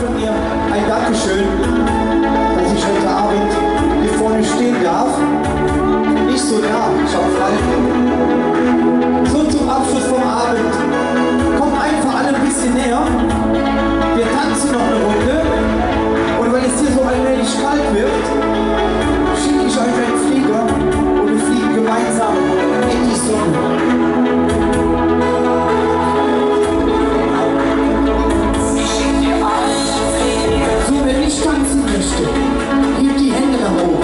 von mir ein Dankeschön, dass ich heute Abend hier vorne stehen darf. Nicht so nah, schau frei. So zum Abschluss vom Abend. Kommen einfach alle ein bisschen näher. Wir tanzen noch eine Runde. Und wenn es hier so allmählich kalt wird, schicke ich euch einen Flieger und wir fliegen gemeinsam in die Sonne. Tanzen möchte, hebt die Hände nach oben.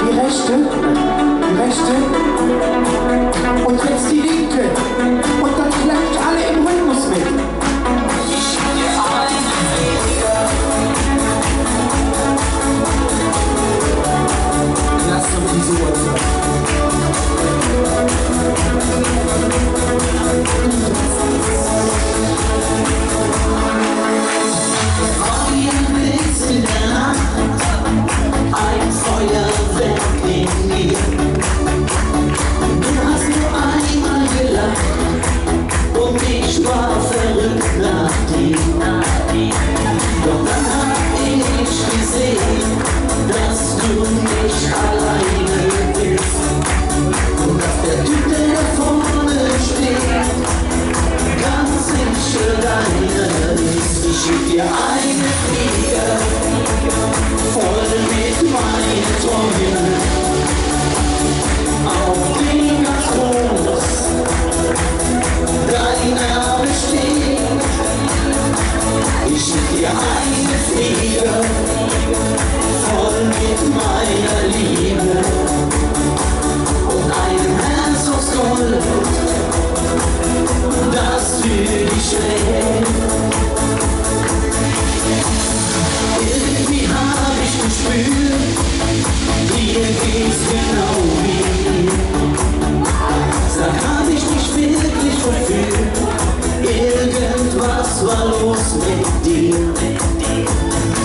Die rechte und jetzt die linke. Und dann klatscht alle im Rhythmus mit. Lasst uns diese Uhrzeit. Ein Feuerwerk in mir. Du hast nur einmal gelacht und ich war verrückt nach dir. Doch dann hab ich gesehen, dass du nicht alleine bist und dass der Typ, der da vorne steht, ganz sicher deiner ist. Ich schick dir eine Flieger voll mit meinen Träumen auf den ganz groß dein Name steht. Ich schick dir eine Flieger voll mit meiner Liebe und einem Herz aus Gold, das für dich schlägt. Irgendwie hab ich gespürt, dir geht's genau wie mir. Sag, hab ich dich wirklich verführt? Irgendwas war los mit dir.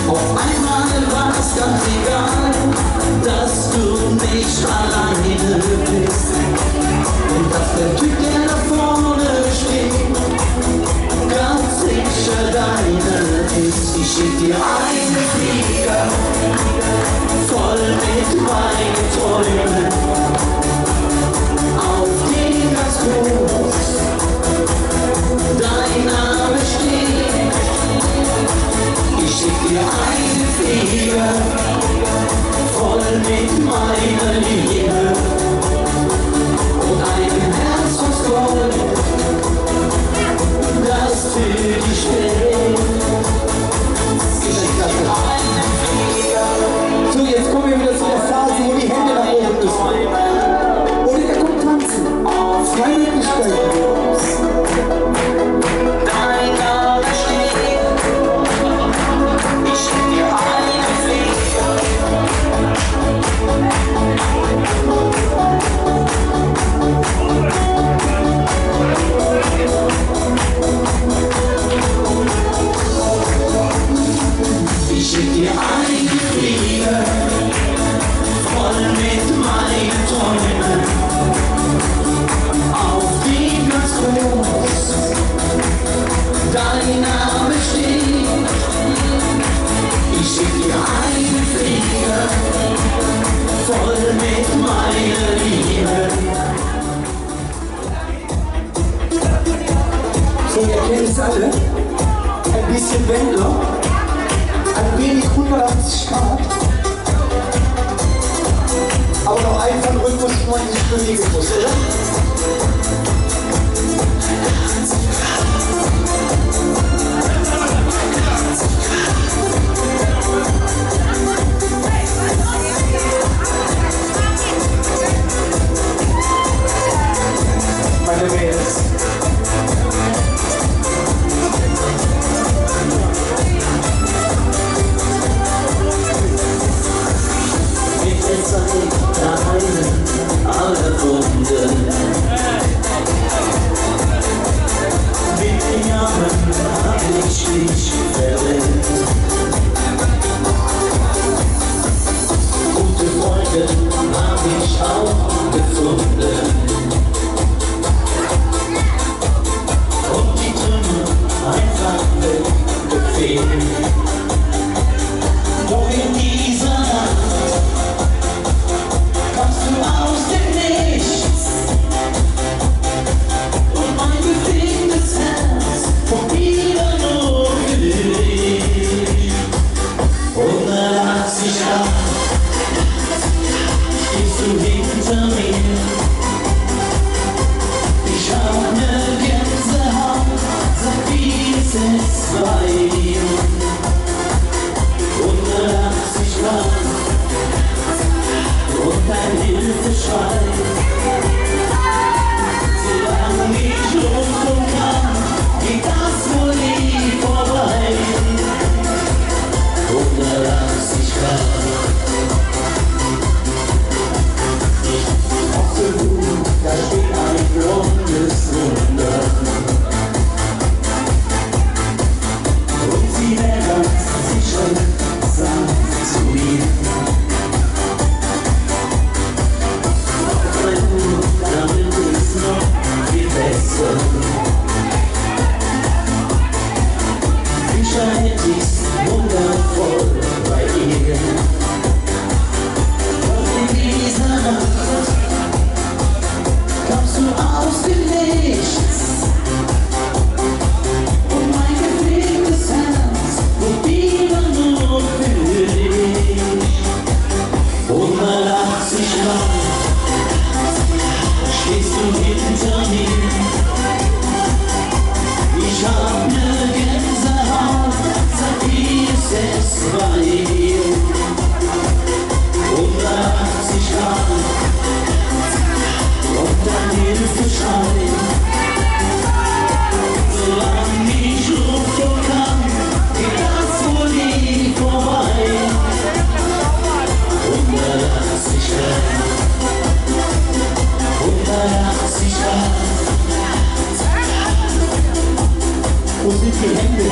Auf einmal war's ganz egal, dass du nicht alleine bist. Und dass der Typ, der da vorne steht, ganz sicher deine ist. Ich schick dir eine Flieger voll mit meinen Träumen auf den ganz groß dein Name steht. Ich schick dir eine Flieger voll mit meiner Liebe und einem Herz aus Gold, das für dich schlägt. So, jetzt kommen wir wieder zu der Phase, wo die Hände nach oben müssen. Oder ihr kommt tanzen. Zwei Möglichkeiten. Dein Name steht. Ich schick dir eine Flieger. Ich schick dir eine Flieger voll mit meinen Träumen auf die ganz groß dein Name steht. Ich schick dir einen Flieger voll mit meiner Liebe. So, ihr kennt es alle. Ein bisschen Wendler. Ein wenig 180 Grad. Aber noch einfach Rhythmus, wo man sich bewegen muss, oder? Meine Mädels. Hilfe schreien. Solange ich Luft und kann, geht das wohl nie vorbei. 180 Grad, 180 Grad. Wo sind die Hände?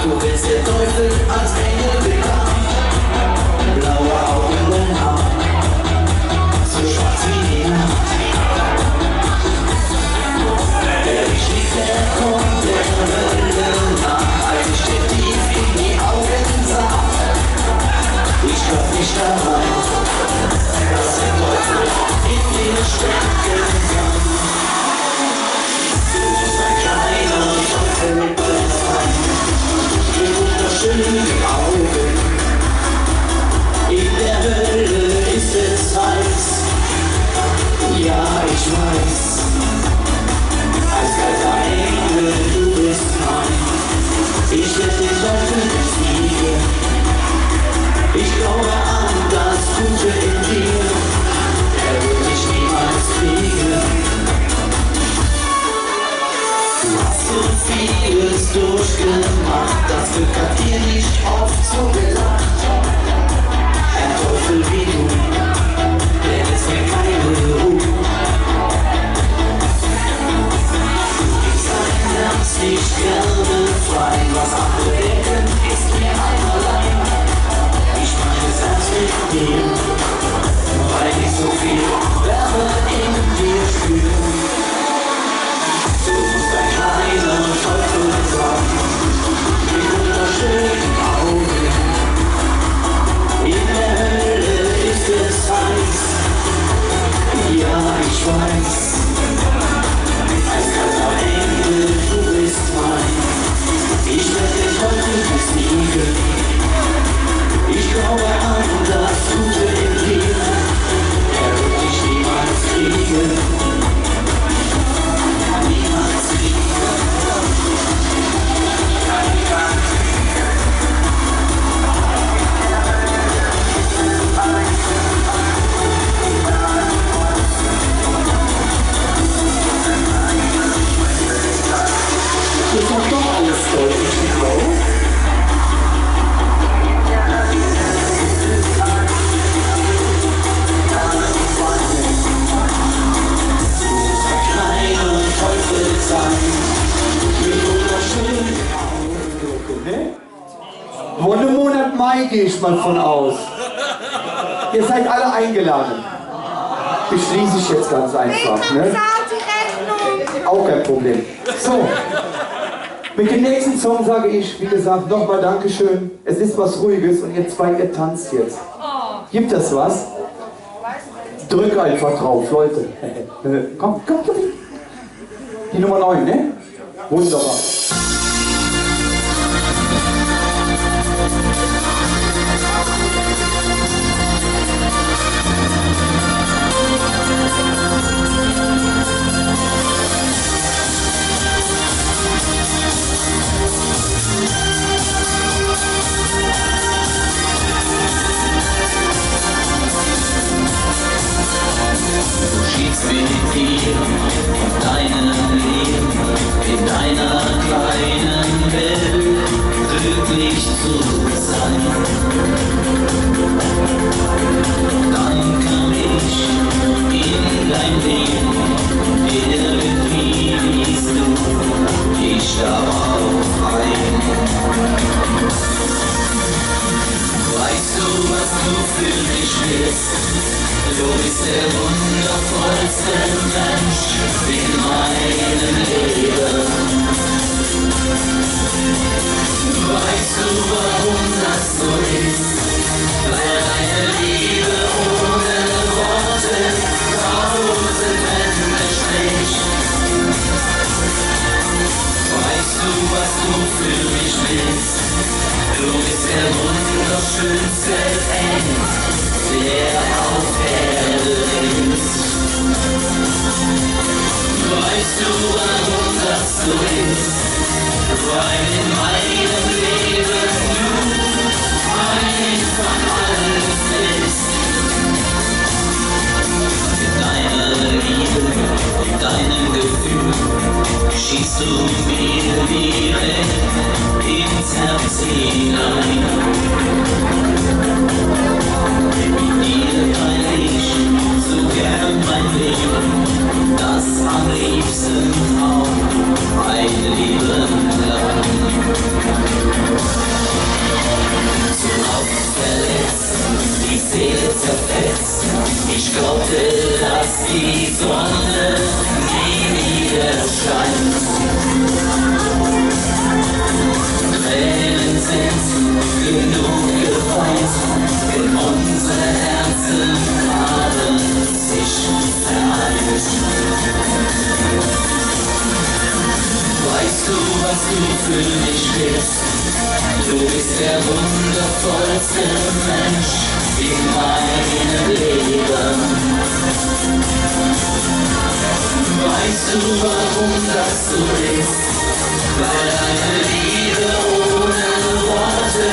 Du bist der Teufel als Engel bekannt. Blaue Augen und Haar, so schwarz wie die Nacht. Der Licht, der kommt der Hölle nach, als ich dir tief in die Augen sah. Ich glaub nicht daran, dass der Teufel in dir stecken kann. Du bist ein kleiner Teufel sein. Schöne Augen. In der Hölle ist es heiß. Ja, ich weiß. Als kalter Engel, du bist mein. Ich werde den Teufel besiegen. Ich glaube an das Gute in dir. Er wird dich niemals kriegen. Du hast so vieles durchgemacht, das Glück hat dir nicht oft so gelacht. Ein Teufel wie du, der lässt mir keine Ruhe. Du gibst dein Herz nicht gerne frei, was andere denken, ist mir einerlei. Ich meines Herz mit dir, weil ich so viel Wärme in dir spüre. Du musst ein kleiner Teufel sein, mit wunderschönen Augen. In der Hölle ist es heiß, ja, ich weiß. Als kalter Engel, du bist mein. Ich werde den Teufel besiegen. Ich glaube an das Gute in dir. Er wird dich niemals kriegen. Ist doch doch alles deutlich genau. Kleiner Teufel sein, mit wunderschönen Augen. Wohl im Monat Mai gehe ich mal von aus. Ihr seid alle eingeladen. Beschließe ich jetzt ganz einfach. Ne? Auch kein Problem. So, mit dem nächsten Song sage ich, wie gesagt, nochmal Dankeschön. Es ist was Ruhiges und ihr zwei, ihr tanzt jetzt. Gibt das was? Drück einfach drauf, Leute. Komm, komm, komm. Die Nummer 9, ne? Wunderbar. Schiebst mit dir deinem Leben in deiner kleinen Welt glücklich zu sein. Dann kann ich in dein Leben, der wird wieder du, warum das so ist? Weil deine Liebe ohne Worte tausend Wände spricht. Weißt du, was du für mich bist? Du bist der wunderschönste Engel, der auf Erde ist. Weißt du, warum das so ist? Weil in meinem Leben du einfach alles bist. Mit deiner Liebe, mit deinem Gefühl schießt du mir direkt ins Herz hinein. Mit dir teile ich so gern mein Leben, das am liebsten auch ein Leben lang. So oft verletzt, die Seele zerfetzt, ich glaubte, dass die Sonne nie wieder scheint. Tränen sind genug geweint, denn unsere Herzen haben sich vereint. Weißt du, was du für mich bist? Du bist der wundervollste Mensch in meinem Leben. Weißt du, warum das so ist? Weil deine Liebe ohne Worte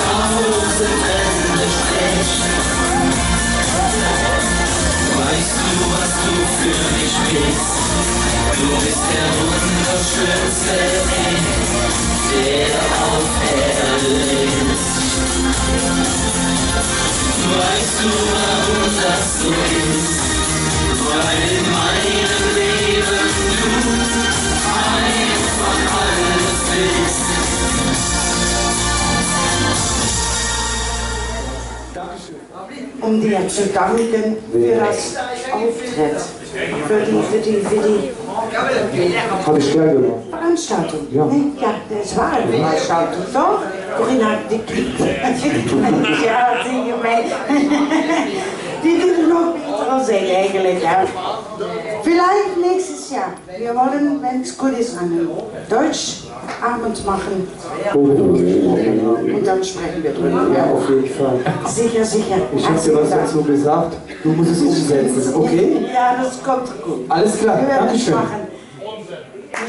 tausend Wände spricht. Weißt du, was du für mich bist? Du bist der wunderschönste Engel, der auf Erde ist. Weißt du, warum das so ist? Weil in meinem Leben du einfach alles bist. Um dir zu danken für das Auftritt, für die Habe ich gern gemacht. Veranstaltung. Ja. Nee, ja, das war eine Veranstaltung, toch? Corinna hat die Krieg. Ja, zie je mee. Die doet het nog beter als ik eigenlijk. Ja. Vielleicht nächstes Jahr. Wir wollen, wenn es gut ist, einen Deutschabend machen. Und dann sprechen wir drüber. Ja, auf jeden Fall. Sicher, sicher. Ich habe dir was dazu gesagt. Du musst es umsetzen, okay? Ja, das kommt gut. Alles klar, Wir werden es Dankeschön. machen.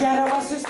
Ja, da was ist.